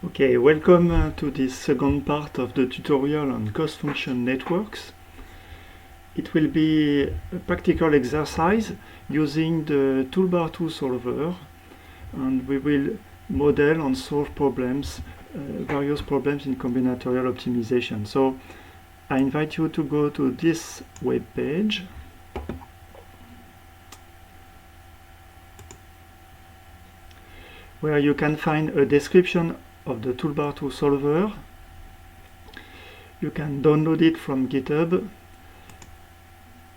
Okay, welcome to this second part of the tutorial on cost function networks. It will be a practical exercise using the toolbar 2 solver, and we will model and solve problems, various problems in combinatorial optimization. So I invite you to go to this web page. Where you can find a description of the toolbar 2 solver. You can download it from GitHub.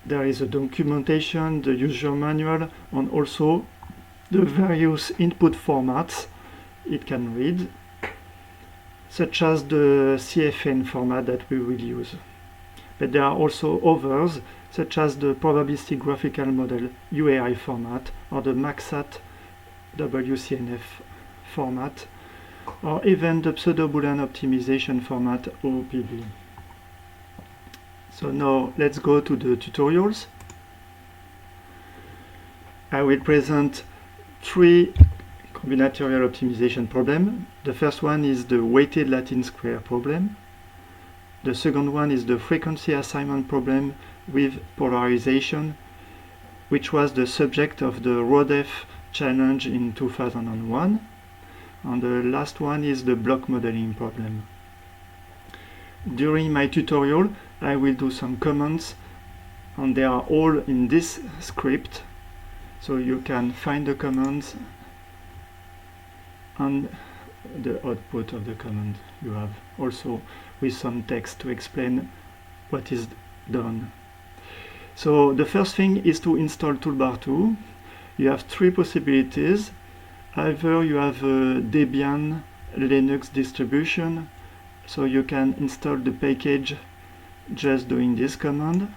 There is a documentation, the user manual, and also the various input formats it can read, such as the CFN format that we will use. But there are also others, such as the probabilistic graphical model UAI format or the MaxSat WCNF format, or even the pseudo-Boolean optimization format OOPB. So now let's go to the tutorials. I will present three combinatorial optimization problems. The first one is the weighted Latin square problem. The second one is the frequency assignment problem with polarization, which was the subject of the RODEF challenge in 2001. And the last one is the block modeling problem. During my tutorial, I will do some comments, and they are all in this script, so you can find the commands and the output of the command you have, also with some text to explain what is done. So the first thing is to install toolbar 2. You have three possibilities. Either you have a Debian Linux distribution, so you can install the package just doing this command,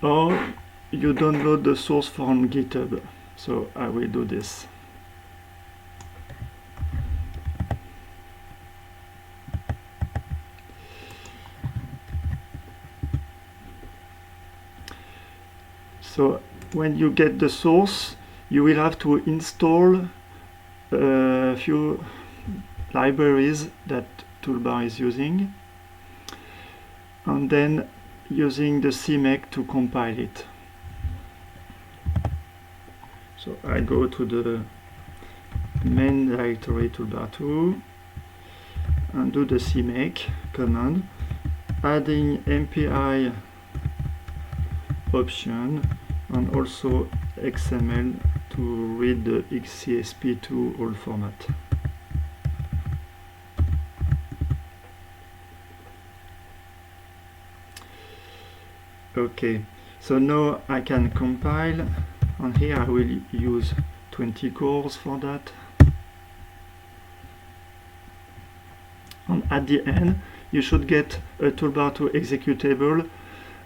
or you download the source from GitHub. So I will do this. So when you get the source, you will have to install a few libraries that toolbar is using, and then using the CMake to compile it. So I go to the main directory toolbar 2 and do the CMake command, adding MPI option and also XML to read the XCSP2 old format. Okay, so now I can compile, and here I will use 20 cores for that. And at the end, you should get a toolbar 2 executable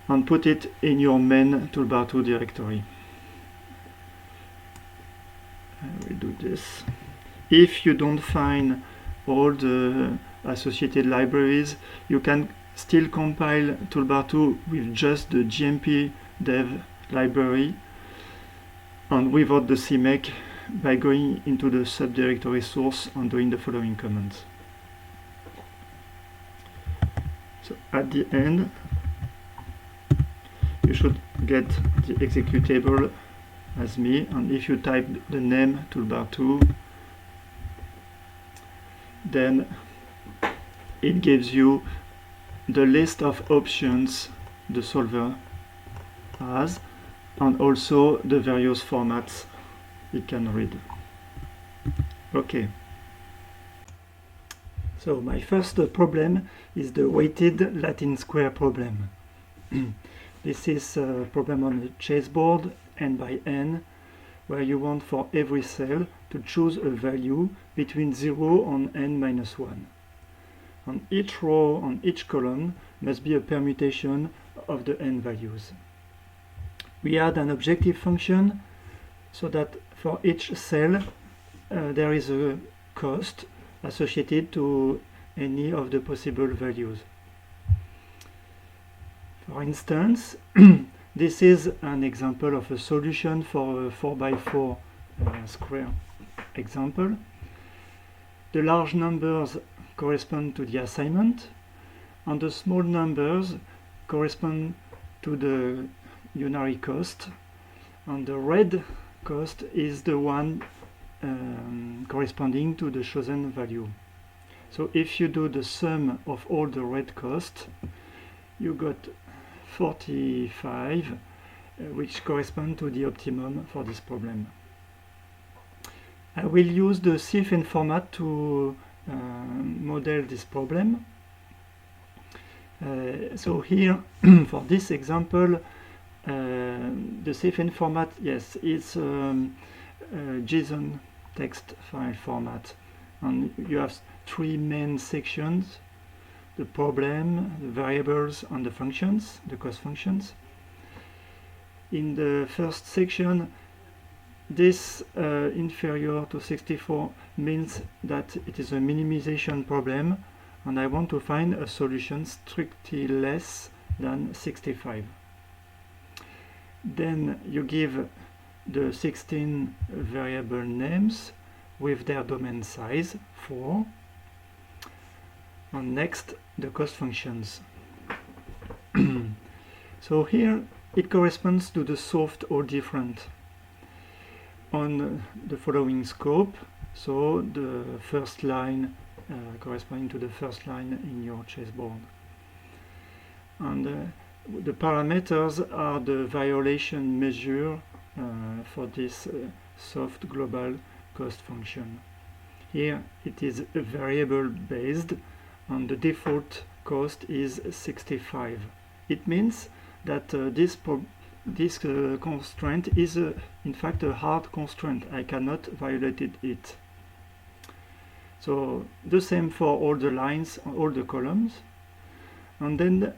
and put it in your main toolbar 2 directory. I will do this. If you don't find all the associated libraries, you can still compile toolbar 2 with just the GMP dev library and without the CMake by going into the subdirectory source and doing the following commands. So at the end, you should get the executable as me, and if you type the name toolbar 2, then it gives you the list of options the solver has, and also the various formats it can read. Okay. So my first problem is the weighted Latin square problem. This is a problem on the chessboard n by n, where you want for every cell to choose a value between 0 and n minus 1. And each row and each column must be a permutation of the n values. We add an objective function so that for each cell there is a cost associated to any of the possible values. For instance, this is an example of a solution for a 4x4 square example. The large numbers correspond to the assignment, and the small numbers correspond to the unary cost, and the red cost is the one corresponding to the chosen value. So if you do the sum of all the red costs, you got 45, which correspond to the optimum for this problem. I will use the CFN format to model this problem. So here, for this example, the CFN format, yes, it's JSON text file format, and you have three main sections: the problem, the variables, and the functions, the cost functions. In the first section, this inferior to 64 means that it is a minimization problem, and I want to find a solution strictly less than 65. Then you give the 16 variable names with their domain size 4, and next the cost functions. So here it corresponds to the soft or different on the following scope. So the first line corresponding to the first line in your chessboard, and the parameters are the violation measure for this soft global cost function. Here it is variable based, and the default cost is 65. It means that this constraint is in fact a hard constraint. I cannot violate it. So the same for all the lines, all the columns. And then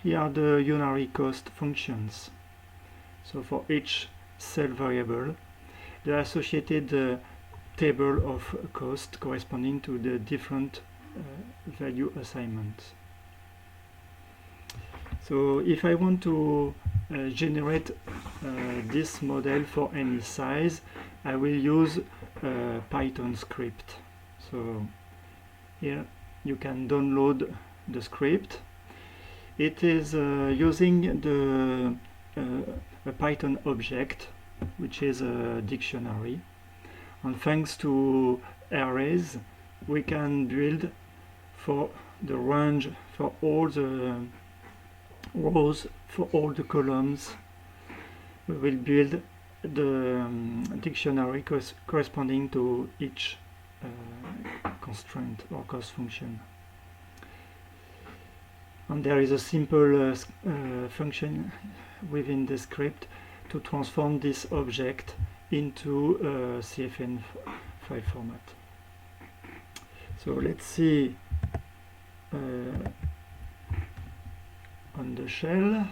here are the unary cost functions. So for each cell variable, the associated table of cost corresponding to the different value assignments. So if I want to generate this model for any size, I will use a Python script. So here you can download the script. It is using a Python object, which is a dictionary, and thanks to arrays we can build for the range, for all the rows, for all the columns. We will build the dictionary corresponding to each constraint or cost function. And there is a simple function within the script to transform this object into a CFN file format. So let's see on the shell.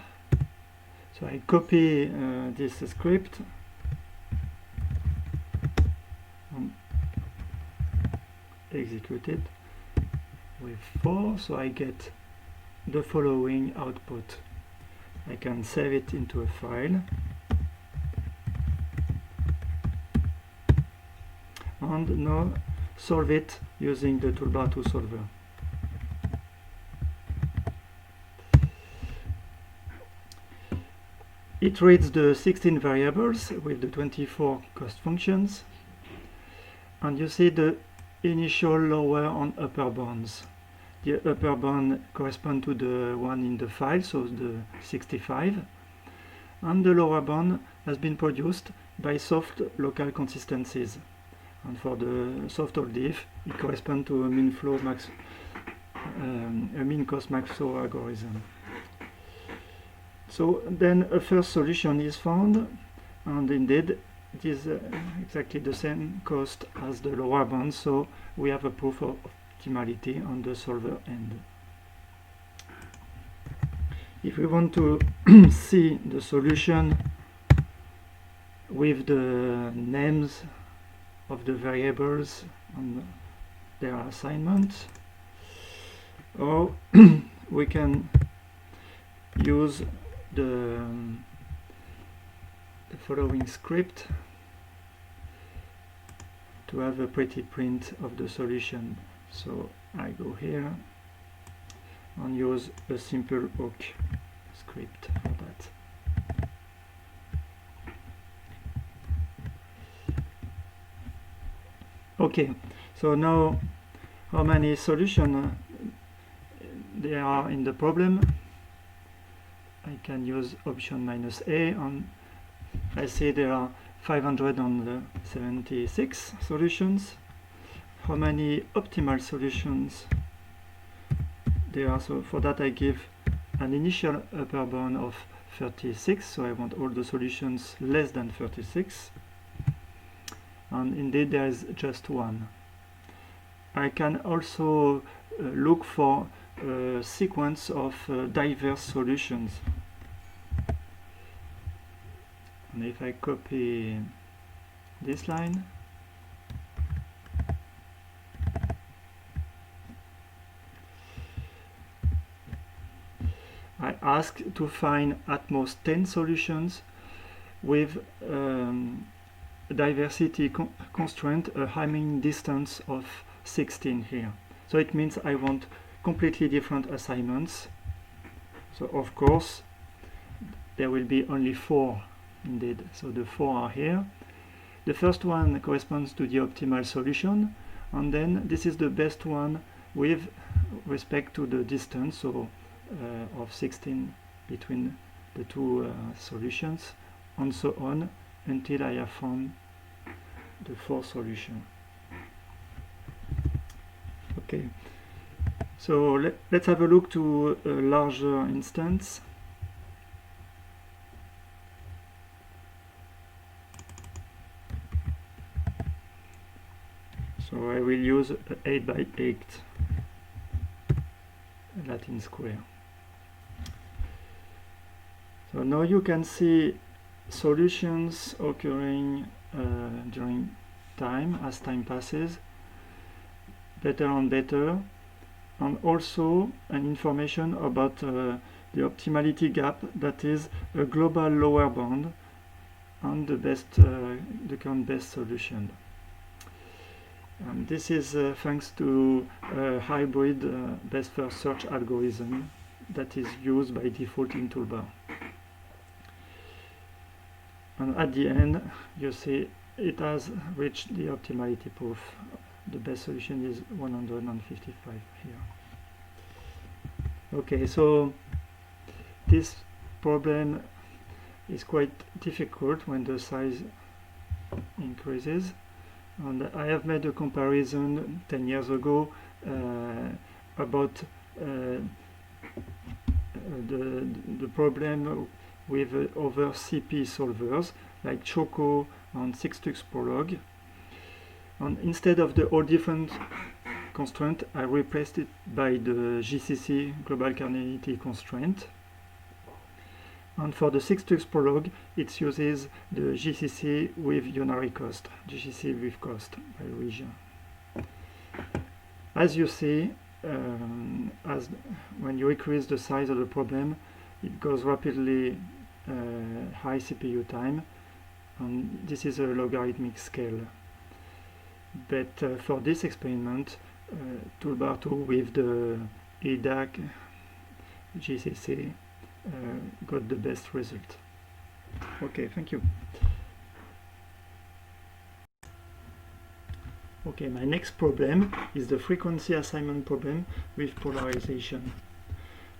So I copy this script and execute it with 4, so I get the following output. I can save it into a file and now solve it using the toolbar to solver. It reads the 16 variables with the 24 cost functions, and you see the initial lower and upper bounds. The upper bound corresponds to the one in the file, so the 65, and the lower bound has been produced by soft local consistencies. And for the soft or diff, it corresponds to a mean flow max, a mean cost max flow algorithm. So then a first solution is found, and indeed it is exactly the same cost as the lower bound, so we have a proof of optimality on the solver end. If we want to see the solution with the names of the variables and their assignments, or we can use the following script to have a pretty print of the solution. So I go here and use a simple awk script for that. Okay, so now how many solutions there are in the problem? I can use option -A, and I say there are 576 solutions. How many optimal solutions there are? So for that I give an initial upper bound of 36, so I want all the solutions less than 36. And indeed there is just one. I can also look for a sequence of diverse solutions. And if I copy this line, I ask to find at most 10 solutions with diversity constraint, a Hamming distance of 16 here. So it means I want completely different assignments. So of course there will be only 4 indeed. So the 4 are here. The first one corresponds to the optimal solution, and then this is the best one with respect to the distance, so of 16 between the two solutions, and so on until I have found the 4th solution. Okay, so let's have a look to a larger instance. So I will use 8 by 8 Latin square. So now you can see solutions occurring during time, as time passes, better and better, and also an information about the optimality gap, that is a global lower bound and the current best solution. This is thanks to a hybrid best first search algorithm that is used by default in toolbar. And at the end you see it has reached the optimality proof. The best solution is 155 here. Okay, so this problem is quite difficult when the size increases, and I have made a comparison 10 years ago about the problem with other CP solvers like Choco and 6tux Prolog. And instead of the all different constraint, I replaced it by the GCC global kernelity constraint. And for the 6tux Prolog, it uses the GCC with unary cost, GCC with cost by region. As you see, when you increase the size of the problem, it goes rapidly high CPU time, and this is a logarithmic scale. But for this experiment, toolbar 2 with the EDAC GCC got the best result. Okay, thank you. Okay, my next problem is the frequency assignment problem with polarization.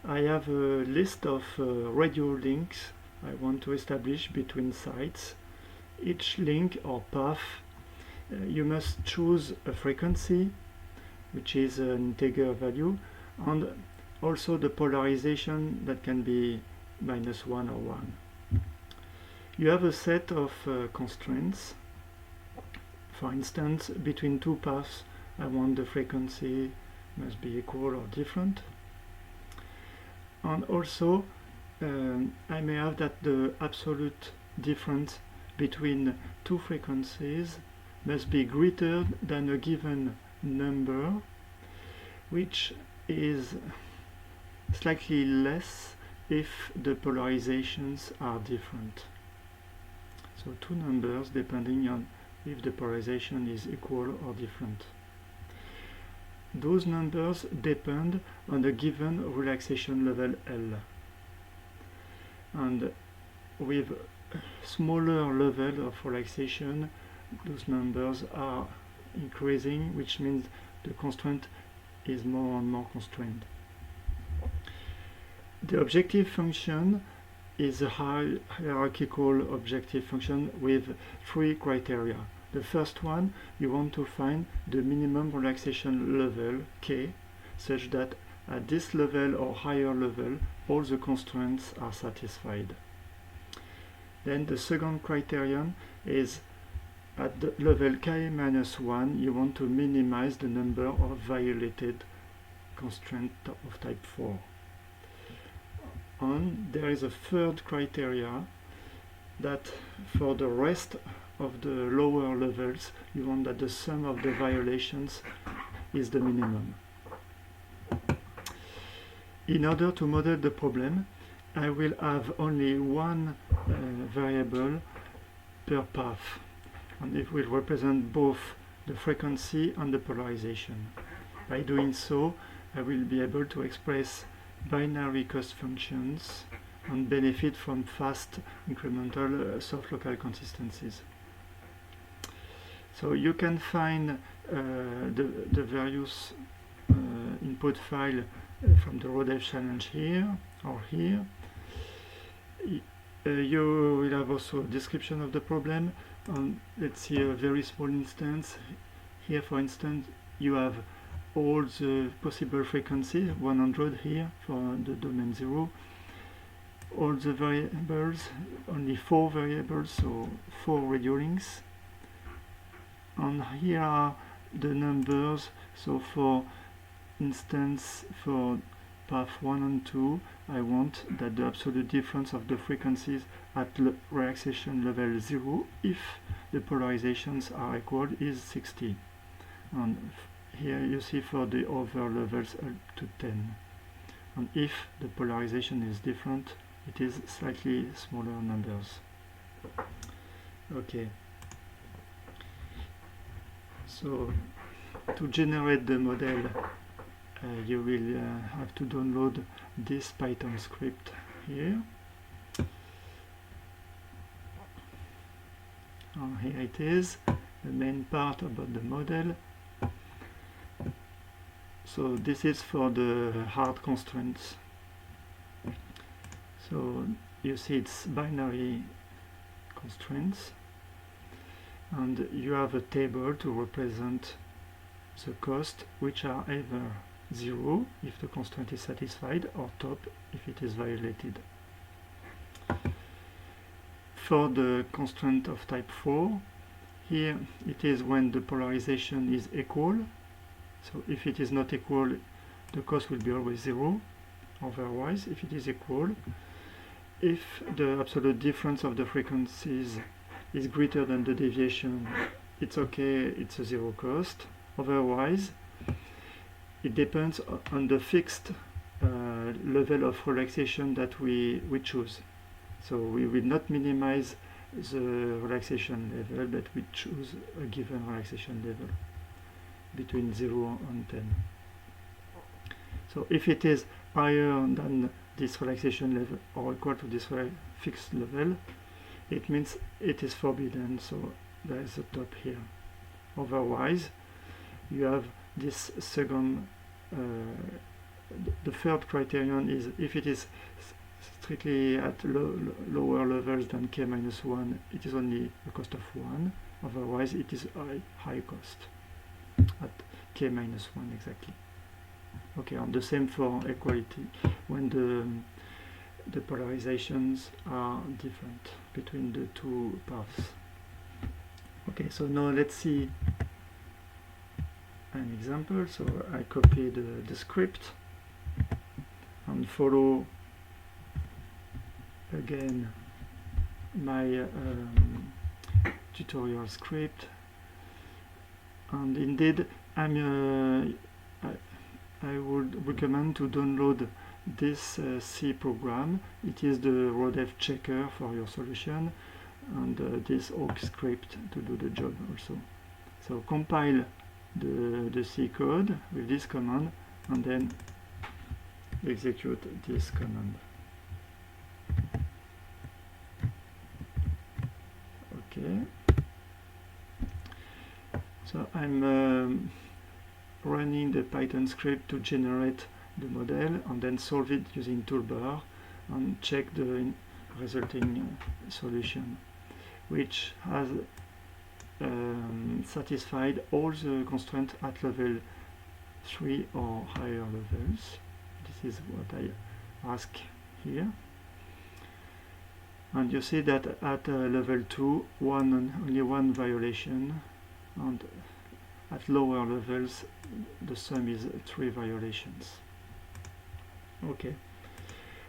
I have a list of radio links I want to establish between sites. Each link or path, you must choose a frequency, which is an integer value, and also the polarization that can be -1 or 1. You have a set of constraints. For instance, between two paths, I want the frequency must be equal or different. And also, I may have that the absolute difference between two frequencies must be greater than a given number, which is slightly less if the polarizations are different. So two numbers depending on if the polarization is equal or different. Those numbers depend on a given relaxation level L. And with smaller level of relaxation, those numbers are increasing, which means the constraint is more and more constrained. The objective function is a hierarchical objective function with 3 criteria. The first one, you want to find the minimum relaxation level K, such that at this level or higher level, all the constraints are satisfied. Then the second criterion is at the level K-1, you want to minimize the number of violated constraints of type 4. And there is a third criteria that for the rest of the lower levels, you want that the sum of the violations is the minimum. In order to model the problem, I will have only one variable per path, and it will represent both the frequency and the polarization. By doing so, I will be able to express binary cost functions and benefit from fast incremental soft local consistencies. So you can find the various input file from the RODEV challenge here or here. You will have also a description of the problem, and let's see a very small instance. Here, for instance, you have all the possible frequencies, 100 here for the domain 0. All the variables, only 4 variables, so 4 radio links. And here are the numbers. So for instance, for path 1 and 2, I want that the absolute difference of the frequencies at relaxation level 0, if the polarizations are equal, is 60. And here you see for the other levels up to 10. And if the polarization is different, it is slightly smaller numbers. Okay. So to generate the model, you will have to download this Python script here. Here it is, the main part about the model. So this is for the hard constraints. So you see it's binary constraints, and you have a table to represent the cost, which are either 0 if the constraint is satisfied, or top if it is violated. For the constraint of type 4, here it is when the polarization is equal. So if it is not equal, the cost will be always 0. Otherwise, if it is equal, if the absolute difference of the frequencies is greater than the deviation, it's okay, it's a 0 cost. Otherwise, it depends on the fixed level of relaxation that we choose. So we will not minimize the relaxation level, but we choose a given relaxation level between 0 and 10. So if it is higher than this relaxation level or equal to this fixed level, it means it is forbidden, so there is a top here. Otherwise, you have this second, the third criterion is if it is strictly at lower levels than k-1, it is only a cost of 1. Otherwise, it is a high cost at k-1 exactly. Okay, and the same for equality, when the polarizations are different between the two paths. Okay, so now let's see an example. So I copy the script and follow again my tutorial script, and indeed I would recommend to download this C program. It is the RODEV checker for your solution. and this awk script to do the job also. So compile the C code with this command and then execute this command. Okay. So I'm running the Python script to generate the model and then solve it using toolbar and check the resulting solution, which has satisfied all the constraints at level 3 or higher levels. This is what I ask here. And you see that at level 2, only one violation, and at lower levels the sum is 3 violations. Okay,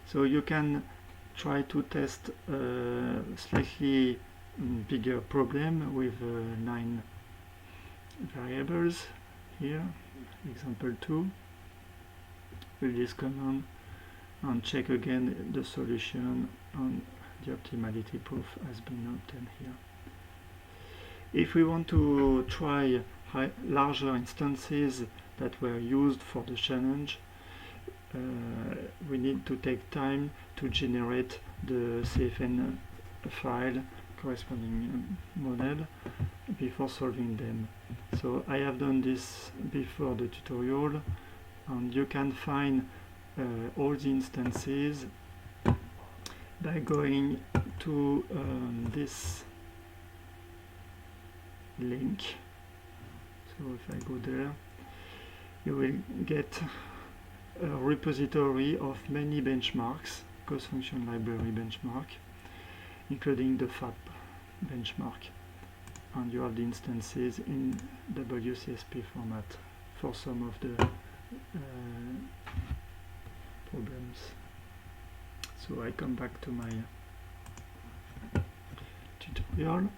so you can try to test a slightly bigger problem with 9 variables here. Example 2, with this command, and check again the solution, and the optimality proof has been obtained here. If we want to try larger instances that were used for the challenge, we need to take time to generate the CFN file corresponding model before solving them. So I have done this before the tutorial, and you can find all the instances by going to this link. So if I go there, you will get a repository of many benchmarks, cost function library benchmark, including the FAP benchmark, and you have the instances in WCSP format for some of the problems. So I come back to my tutorial.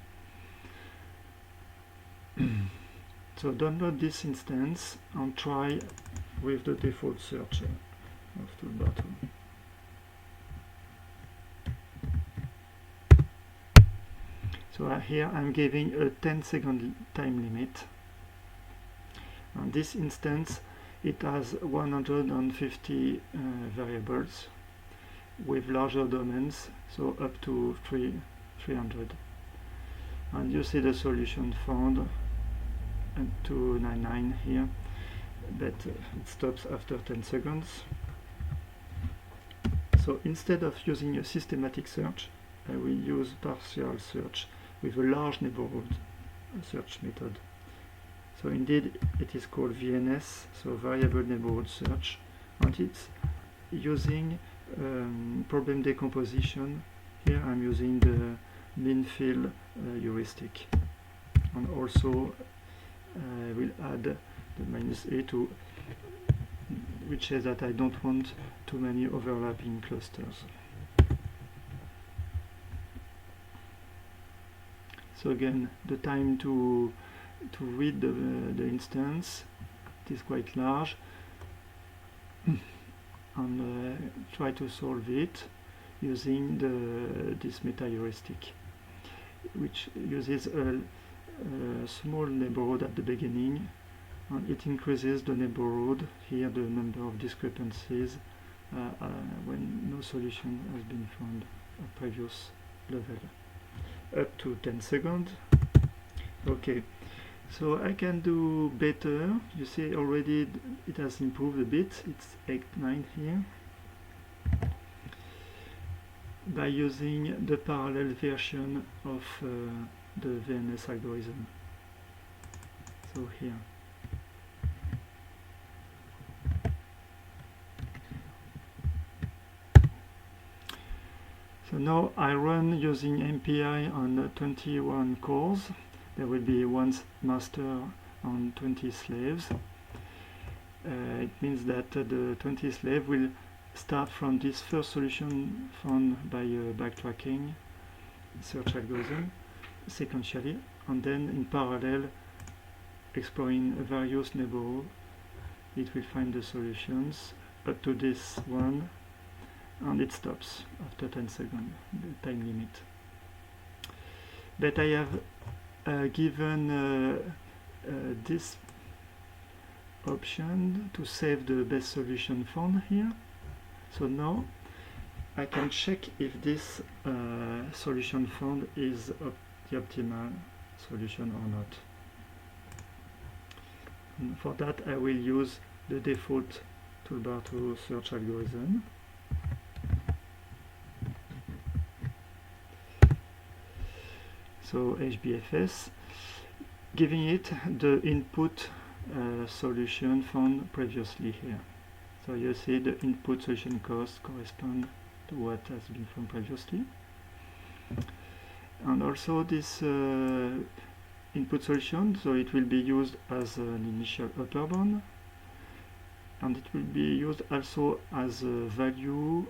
So download this instance and try with the default search of toolbar 2. So here I'm giving a 10-second time limit, and this instance, it has 150 variables with larger domains, so up to 300. And you see the solution found at 299 here, but it stops after 10 seconds. So instead of using a systematic search, I will use partial search with a large neighborhood search method. So indeed it is called VNS, so variable neighborhood search, and it's using problem decomposition. Here I'm using the min fill heuristic, and also I will add the -a to, which says that I don't want too many overlapping clusters. So again, the time to read the instance, it is quite large, and try to solve it using this meta heuristic, which uses a small neighborhood at the beginning, and it increases the neighborhood, here the number of discrepancies, when no solution has been found at previous level, up to 10 seconds. Okay, so I can do better. You see already it has improved a bit. It's 8.9 here, by using the parallel version of the VNS algorithm. So here. So now I run using MPI on 21 cores. There will be one master and 20 slaves. It means that the 20 slave will start from this first solution found by backtracking search algorithm sequentially, and then in parallel exploring various neighborhoods. It will find the solutions up to this one, and it stops after 10 seconds, the time limit. but I have given this option to save the best solution found here. So now I can check if this solution found is the optimal solution or not. And for that I will use the default toolbar to search algorithm. So HBFS, giving it the input solution found previously here. So you see the input solution cost correspond to what has been found previously. And also this input solution, so it will be used as an initial upper bound, and it will be used also as a value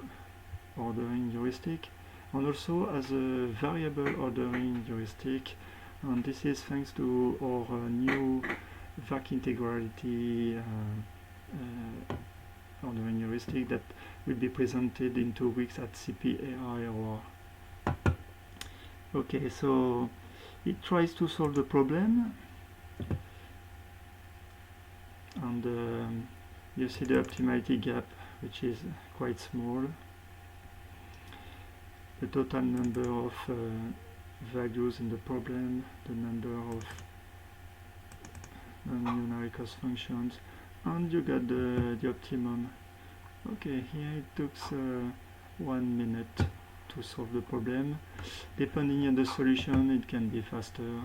ordering heuristic, and also as a variable ordering heuristic, and this is thanks to our new VAC integrality ordering heuristic that will be presented in 2 weeks at CP2020. Okay, so it tries to solve the problem, and you see the optimality gap, which is quite small. The total number of values in the problem, the number of non-numerical functions, and you got the optimum. Okay, here it took 1 minute to solve the problem. Depending on the solution, it can be faster.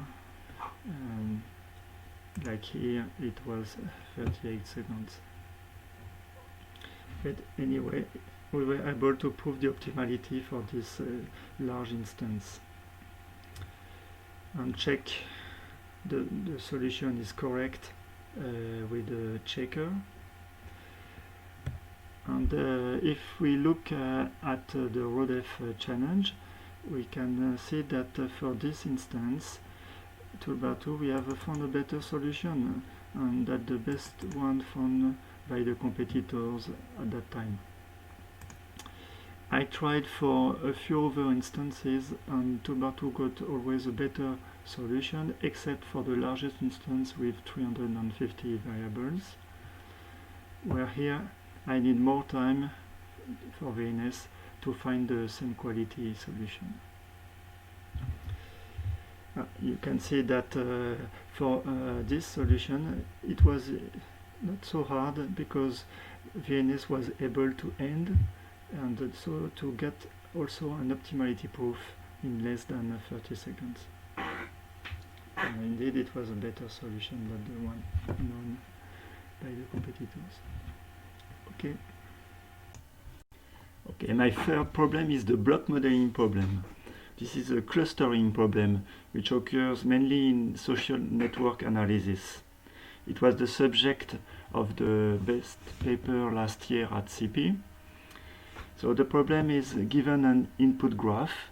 Like here, it was 38 seconds. But anyway, we were able to prove the optimality for this large instance. And check the solution is correct with the checker. And if we look at the RODEF challenge, we can see that for this instance, toolbar 2, we have found a better solution, and that the best one found by the competitors at that time. I tried for a few other instances, and toolbar 2 got always a better solution, except for the largest instance with 350 variables, where here I need more time for VNS to find the same quality solution. You can see that for this solution it was not so hard, because VNS was able to end, and so to get also an optimality proof in less than 30 seconds. Indeed, it was a better solution than the one known by the competitors. Okay, my third problem is the block modeling problem. This is a clustering problem which occurs mainly in social network analysis. It was the subject of the best paper last year at CP. So the problem is, given an input graph,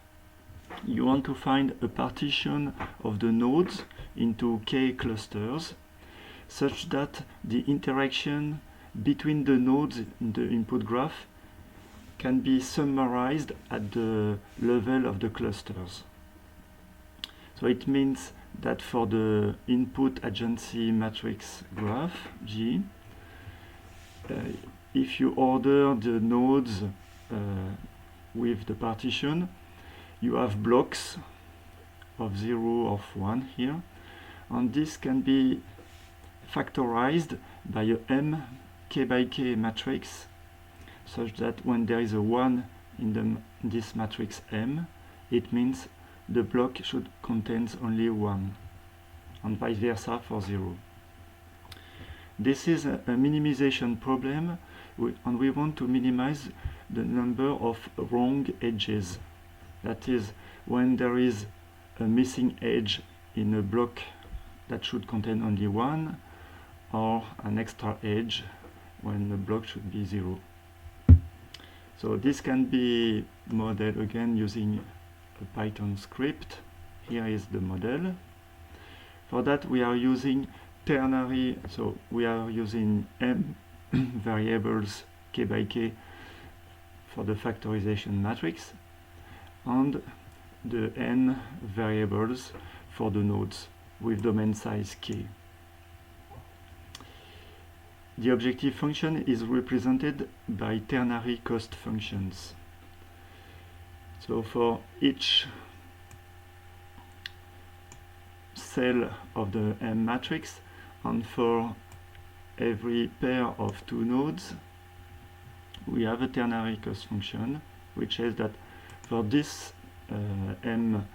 you want to find a partition of the nodes into k clusters, such that the interaction between the nodes in the input graph can be summarized at the level of the clusters. So it means that for the input adjacency matrix graph G, if you order the nodes with the partition, you have blocks of 0 or 1 here, and this can be factorized by a m k by k matrix, such that when there is a 1 in this matrix M, it means the block should contain only 1, and vice versa for 0. This is a minimization problem, and we want to minimize the number of wrong edges. That is, when there is a missing edge in a block that should contain only 1, or an extra edge when the block should be 0. So this can be modeled again using a Python script. Here is the model. For that we are using ternary, so we are using m variables k by k for the factorization matrix, and the n variables for the nodes with domain size k. The objective function is represented by ternary cost functions. So for each cell of the M matrix and for every pair of two nodes, we have a ternary cost function which says that for this M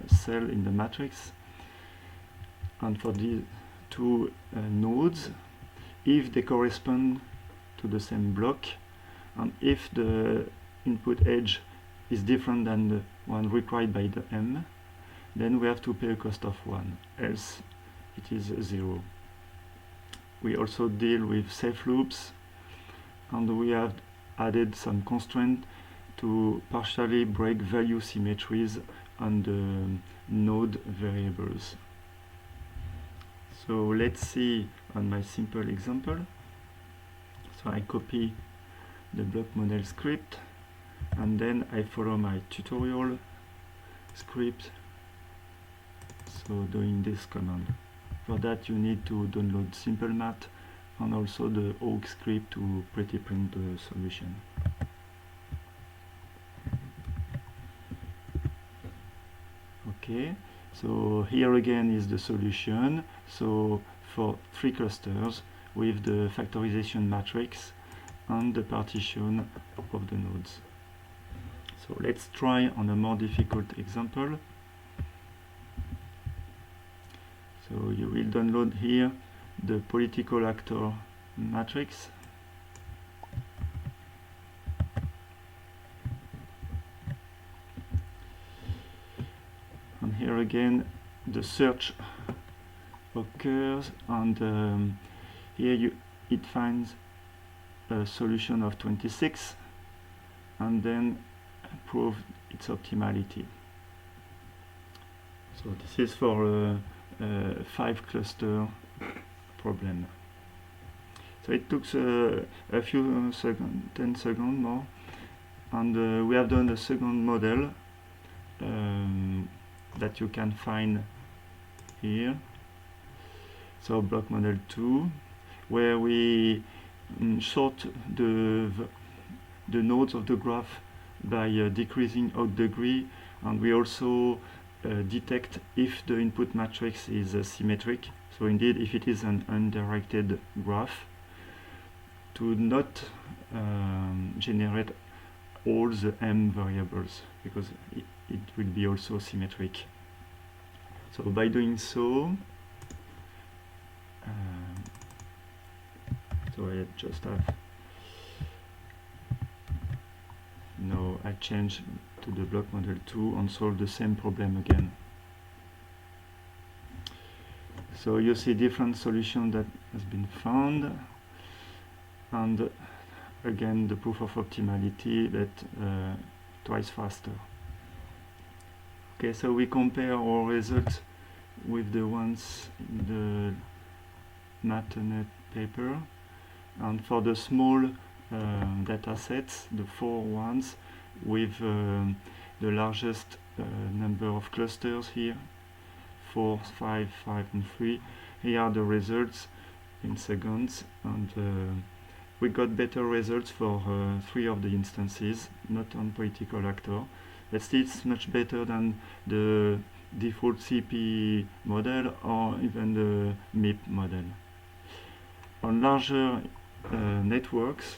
cell in the matrix and for the two nodes, if they correspond to the same block and if the input edge is different than the one required by the M, then we have to pay a cost of 1, else it is 0. We also deal with safe loops, and we have added some constraint to partially break value symmetries on the node variables. So let's see on my simple example. So I copy the block model script and then I follow my tutorial script, so doing this command. For that you need to download SimpleMath and also the awk script to pretty print the solution. Okay, so here again is the solution. So for 3 clusters with the factorization matrix and the partition of the nodes. So let's try on a more difficult example. So you will download here the political actor matrix. And here again the search occurs, and here it finds a solution of 26 and then prove its optimality. So this is for a 5 cluster problem. So it took a few seconds, 10 seconds more, and we have done a second model that you can find here. So block model 2, where we sort the nodes of the graph by decreasing out degree, and we also detect if the input matrix is symmetric. So indeed, if it is an undirected graph, to not generate all the M variables, because it will be also symmetric. So by doing so, so I just have, now I change to the block model 2 and solve the same problem again. So you see different solution that has been found, and again the proof of optimality, but twice faster. Okay, so we compare our results with the ones in the MathNet paper, and for the small data sets, the 4 ones with the largest number of clusters here, 4, 5, 5 and 3, here are the results in seconds, and we got better results for 3 of the instances, not on political actor, but still it's much better than the default CP model or even the MIP model. On larger networks,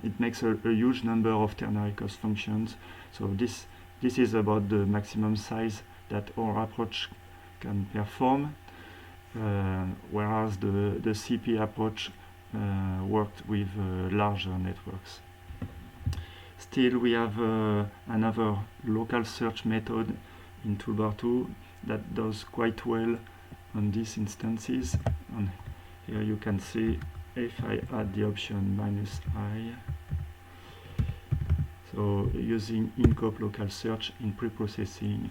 it makes a huge number of ternary cost functions. So this is about the maximum size that our approach can perform, whereas the CP approach worked with larger networks. Still, we have another local search method in toolbar 2 that does quite well on these instances, and here you can see if I add the option -I, so using in-scope local search in pre-processing,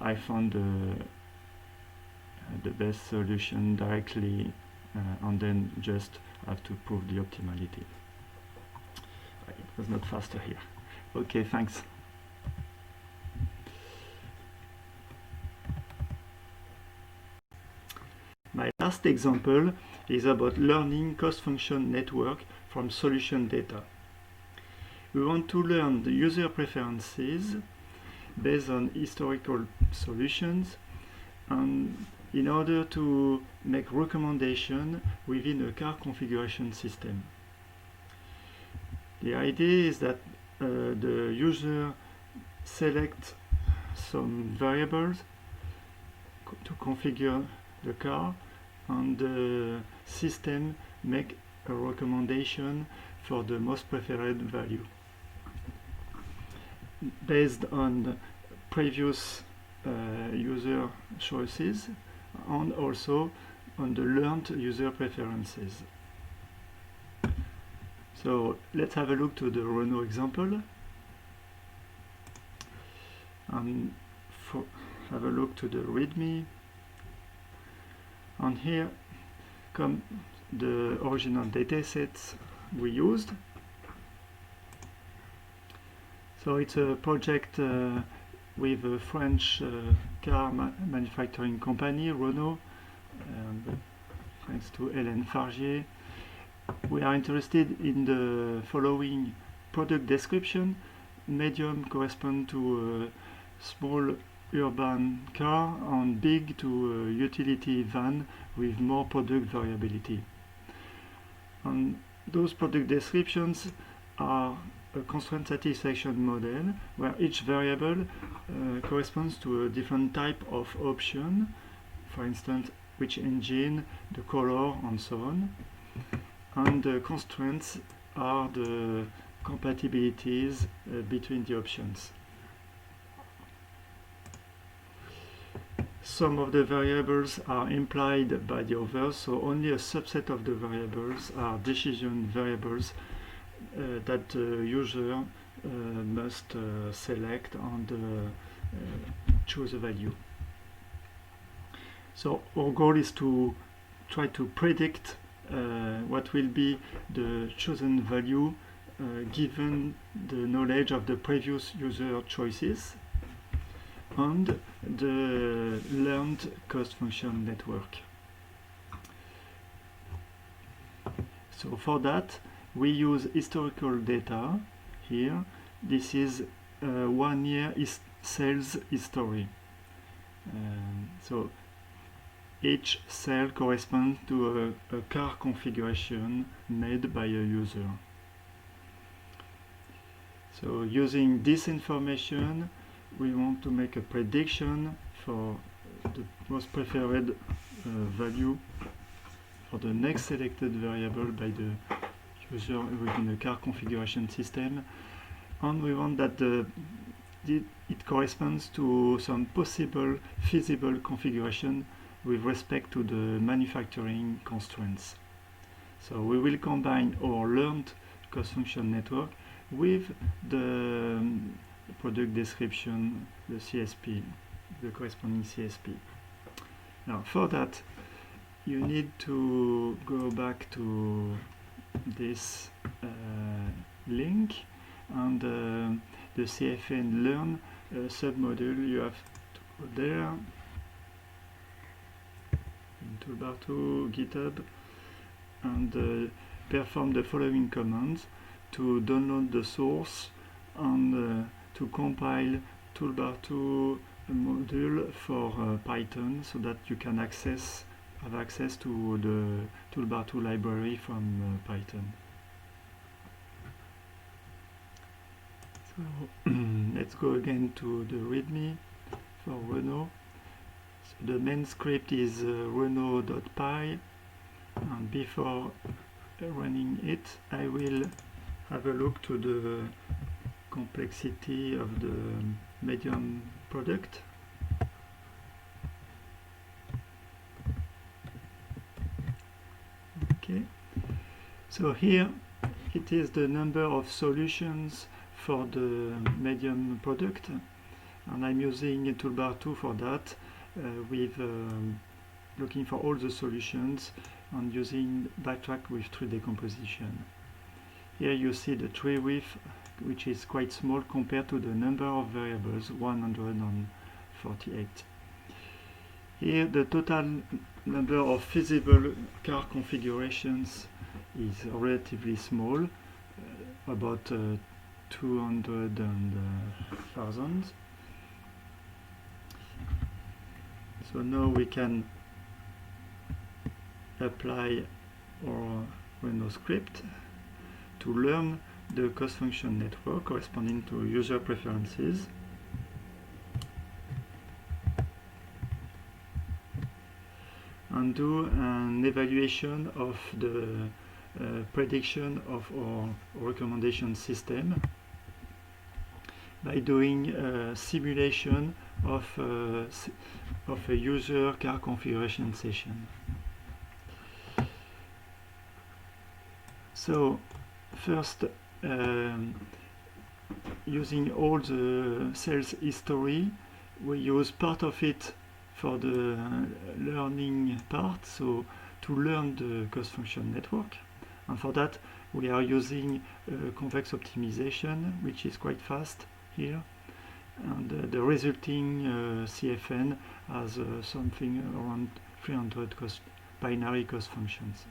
I found the best solution directly, and then just have to prove the optimality. It was not faster here. Okay, thanks. My last example is about learning cost function network from solution data. We want to learn the user preferences based on historical solutions, and in order to make recommendation within a car configuration system. The idea is that the user select some variables to configure the car, and the system make a recommendation for the most preferred value based on previous user choices and also on the learned user preferences. So let's have a look to the Renault example and have a look to the README. And here come the original datasets we used. So it's a project with a French car manufacturing company, Renault, thanks to Hélène Fargier. We are interested in the following product description. Medium correspond to a small urban car and big to a utility van with more product variability. And those product descriptions are a constraint satisfaction model where each variable corresponds to a different type of option, for instance, which engine, the color, and so on. And the constraints are the compatibilities between the options. Some of the variables are implied by the others, so only a subset of the variables are decision variables that the user must select and choose a value. So our goal is to try to predict what will be the chosen value given the knowledge of the previous user choices and the learned cost function network. So for that, we use historical data here. This is 1 year sales history. So each cell corresponds to a car configuration made by a user. So using this information, we want to make a prediction for the most preferred value for the next selected variable by the user within the car configuration system, and we want that it corresponds to some possible feasible configuration with respect to the manufacturing constraints. So we will combine our learned cost function network with the product description, the CSP, the corresponding CSP. Now for that, you need to go back to this link and the CFN learn submodule. You have to go there in toolbar 2, GitHub, and perform the following commands to download the source and to compile toolbar 2 module for Python so that you can have access to the toolbar 2 library from Python. So let's go again to the README for Renault. So the main script is renault.py, and before running it, I will have a look to the complexity of the medium product. Okay, so here it is the number of solutions for the medium product, and I'm using toolbar 2 for that with looking for all the solutions and using backtrack with tree decomposition. Here you see the tree width, which is quite small compared to the number of variables, 148. Here the total number of feasible car configurations is relatively small, about 200,000. So now we can apply our Reno script to learn the cost function network corresponding to user preferences. And do an evaluation of the prediction of our recommendation system by doing a simulation of a user car configuration session. So first, using all the sales history, we use part of it for the learning part, so to learn the cost function network. And for that, we are using convex optimization, which is quite fast here. And the resulting CFN has something around 300 binary cost functions.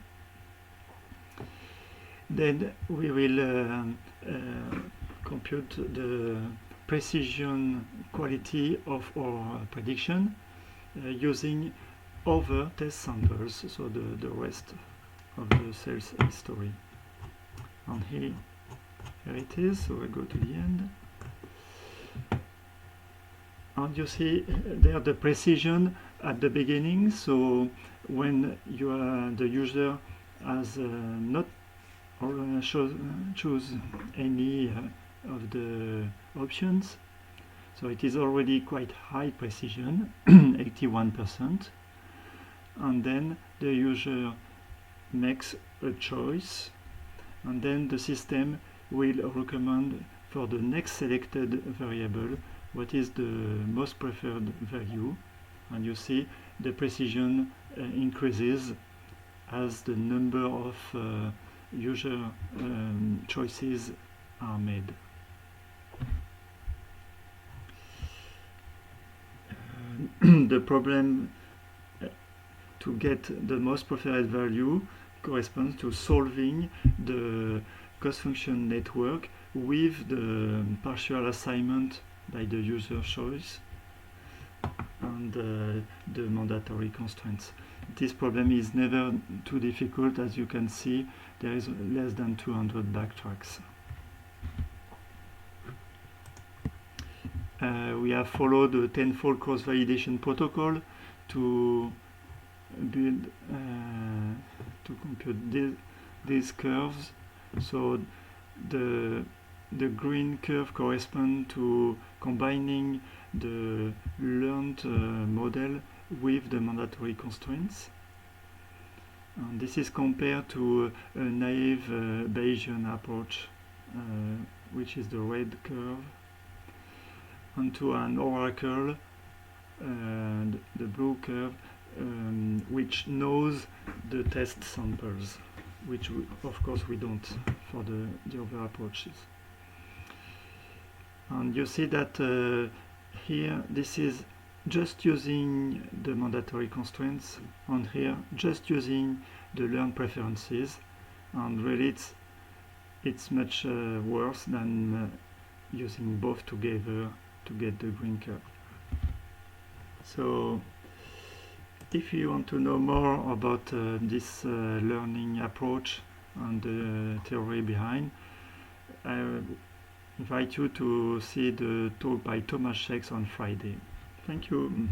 Then we will compute the precision quality of our prediction using other test samples, so the rest of the sales history. And here it is, so I go to the end. And you see there the precision at the beginning, so when you are the user has not choose any of the options, so it is already quite high precision, 81%, and then the user makes a choice, and then the system will recommend for the next selected variable what is the most preferred value, and you see the precision increases as the number of user choices are made. The problem to get the most preferred value corresponds to solving the cost function network with the partial assignment by the user choice and the mandatory constraints. This problem is never too difficult. As you can see, there is less than 200 backtracks. We have followed the tenfold cross-validation protocol to build to compute these curves. So the green curve corresponds to combining the learned model with the mandatory constraints. And this is compared to a naive Bayesian approach, which is the red curve, and to an oracle, the blue curve, which knows the test samples, which of course we don't for the other approaches. And you see that here this is just using the mandatory constraints, and here just using the learned preferences, and really it's much worse than using both together to get the green curve. So if you want to know more about this learning approach and the theory behind, I invite you to see the talk by Thomas Shakes on Friday. Thank you.